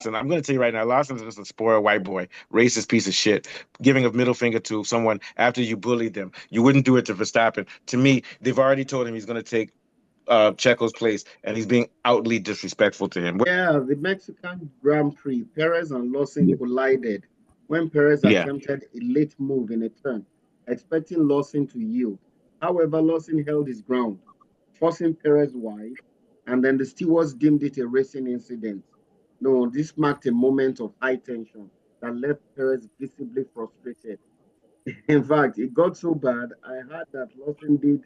Lawson. I'm going to tell you right now, Lawson's just a spoiled white boy, racist piece of shit, giving a middle finger to someone after you bullied them. You wouldn't do it to Verstappen. To me, they've already told him he's going to take Checo's place, and he's being outly disrespectful to him. Yeah, the Mexican Grand Prix, Perez and Lawson Yeah. collided when Perez Yeah. attempted a late move in a turn, expecting Lawson to yield. However, Lawson held his ground, forcing Perez wide, and then the stewards deemed it a racing incident. No, this marked a moment of high tension that left Perez visibly frustrated. In fact, it got so bad, I heard that Lawson did,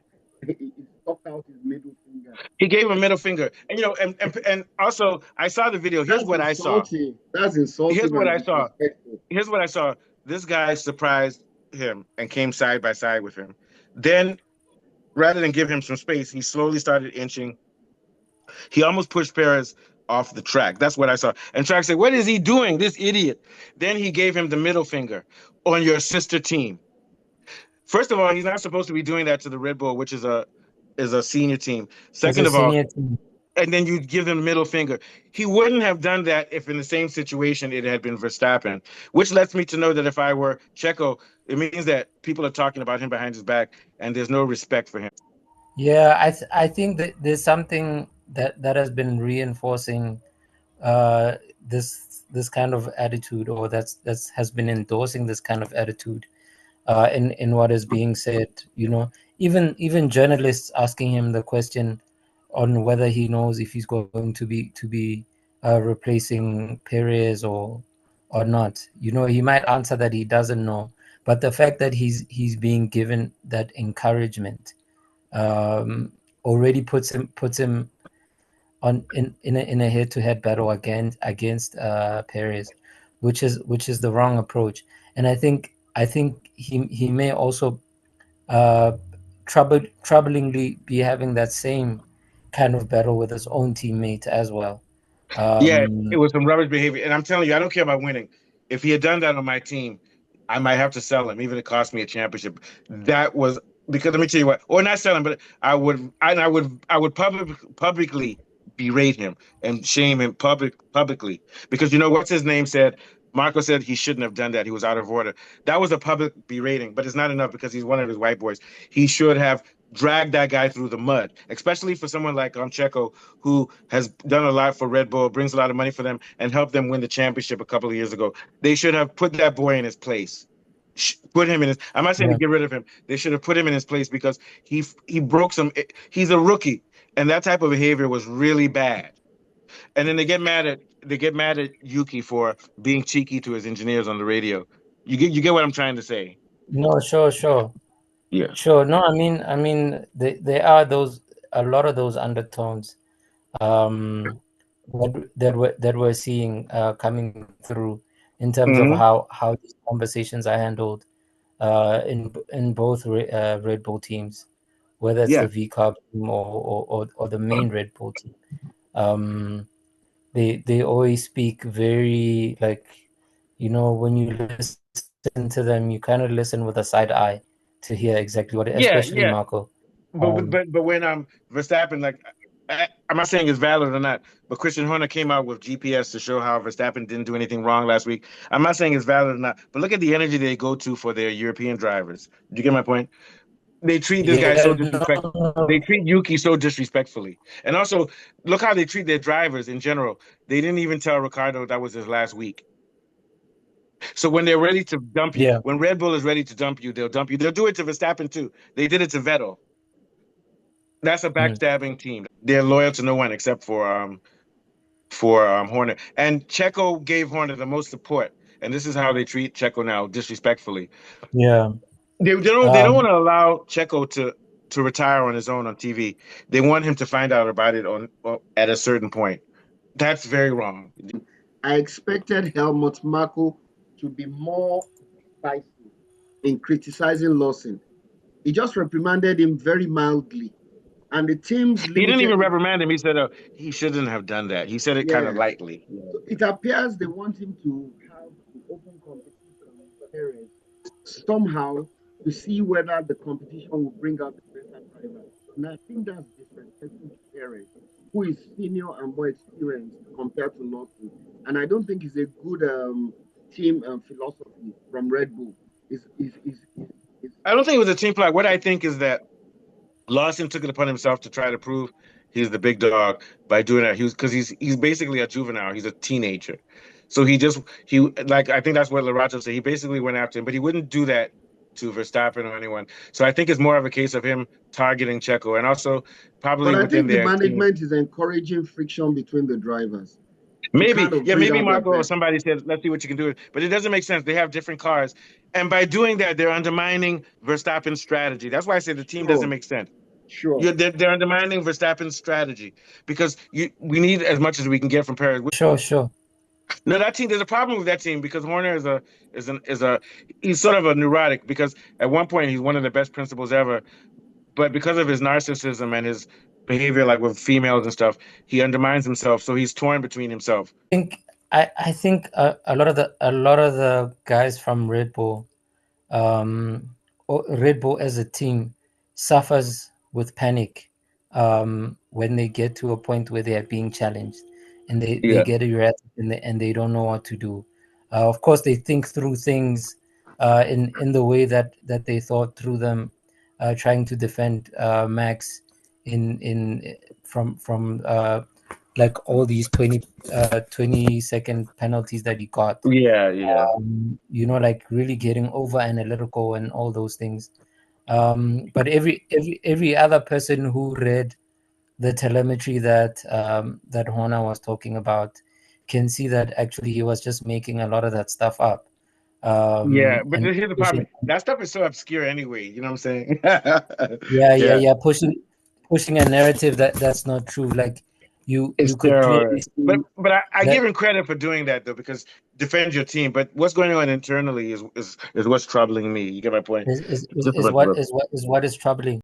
he stuck out his middle finger. He gave him a middle finger. And, and also, I saw the video. Here's That's what I saw. insulting. That's Here's insulting what and I saw. disrespectful. Here's what I saw. This guy surprised him and came side by side with him. Then, rather than give him some space, he slowly started inching. He almost pushed Perez off the track. That's what I saw. And Track said, "What is he doing, this idiot?" Then he gave him the middle finger on your sister team. First of all, he's not supposed to be doing that to the Red Bull, which is a senior team. It's Second a of all, senior team. and then you give him middle finger. He wouldn't have done that if in the same situation it had been Verstappen, which lets me to know that if I were Checo, it means that people are talking about him behind his back and there's no respect for him. Yeah, I think that there's something that has been reinforcing uh, this kind of attitude, or that's has been endorsing this kind of attitude in what is being said. Even journalists asking him the question on whether he knows if he's going to be replacing Perez or not. He might answer that he doesn't know, but the fact that he's being given that encouragement already puts him on in a head-to-head battle against Perez, which is the wrong approach. And I think he may also uh, troublingly be having that same kind of battle with his own teammate as well. Yeah, it Um, was some rubbish behavior. And I'm telling you, I don't care about winning. If he had done that on my team, I might have to sell him, even if it cost me a championship. That was because let me tell you what, or not sell him, but I would publicly berate him and shame him publicly. Because you know what's his name said? Marco said he shouldn't have done that. He was out of order. That was a public berating, but it's not enough because he's one of his white boys. He should have dragged that guy through the mud, especially for someone like Checo, who has done a lot for Red Bull, brings a lot of money for them, and helped them win the championship a couple of years ago. They should have put that boy in his place. Put him in his. I'm not saying to yeah, get rid of him. They should have put him in his place because he broke some. He's a rookie, and that type of behavior was really bad. And then they get mad at Yuki for being cheeky to his engineers on the radio. You get what I'm trying to say? no, sure. Yeah. Sure. No, I mean, there are a lot of those undertones um, that we're seeing coming through in terms of Hmm. how these conversations are handled in both Red Bull teams, whether it's the Yeah. V Carb team or the main Red Bull team. Um, they always speak very, like, when you listen to them, you kind of listen with a side eye to hear exactly what, especially Yeah. Marco. Yeah. But when Verstappen, like, I'm not saying it's valid or not, but Christian Horner came out with GPS to show how Verstappen didn't do anything wrong last week. I'm not saying it's valid or not, but look at the energy they go to for their European drivers. Do you get my point? They treat this guy so Yeah, no, disrespectful. no. They treat Yuki so disrespectfully, and also look how they treat their drivers in general. They didn't even tell Ricardo that was his last week. So when they're ready to dump you, Yeah. when Red Bull is ready to dump you, they'll dump you. They'll do it to Verstappen too. They did it to Vettel. That's a Mm. backstabbing team. They're loyal to no one except for Horner. And Checo gave Horner the most support, and this is how they treat Checo now, disrespectfully. Yeah. They don't want Um, to allow Checo to retire on his own on TV. They want him to find out about it at a certain point. That's very wrong. I expected Helmut Marko to be more decisive in criticizing Lawson. He just reprimanded him very mildly, and the team's He didn't limited. even reprimand him. He said he shouldn't have done that. He said it kind of Yeah, lightly. so it appears they want him to have an open competition with Perez somehow to see whether the competition will bring out the better driver. And I think that's disrespectful to Perez, who is senior and more experienced compared to Lawson. and I don't think it's a good team philosophy from Red Bull. I don't think it was a team play. What I think is that Lawson took it upon himself to try to prove he's the big dog by doing that. He's basically a juvenile. He's a teenager. So he like I think that's what Larato said. He basically went after him, but he wouldn't do that to Verstappen or anyone. So I think it's more of a case of him targeting Checo, and also probably But I within think the their team. management is encouraging friction between the drivers to Maybe, kind of yeah, bring maybe out their Marco or best. somebody said, let's see what you can do. But it doesn't make sense. They have different cars. And by doing that, they're undermining Verstappen's strategy. That's why I say the team doesn't Sure, make sense. sure. They're undermining Verstappen's strategy because we need as much as we can get from Perez. Sure. No, that team. There's a problem with that team because Horner he's sort of a neurotic because at one point he's one of the best principals ever, but because of his narcissism and his behavior, like with females and stuff, he undermines himself. So he's torn between himself. I think a lot of the guys from Red Bull, Red Bull as a team, suffers with panic when they get to a point where they are being challenged, and they get erratic and they don't know what to do. Of course, they think through things in the way that they thought through them, trying to defend Max from like all these 20-second penalties that he got. Yeah. Like really getting over analytical and all those things. But every other person who read the telemetry that Horner was talking about can see that actually he was just making a lot of that stuff up. Yeah, but And here's the problem. That stuff is so obscure anyway. You know what I'm saying? yeah. Pushing a narrative that's not true. Like you could clearly see. But I give him credit for doing that though, because defend your team. But what's going on internally is what's troubling me. You get my point? Is what is troubling.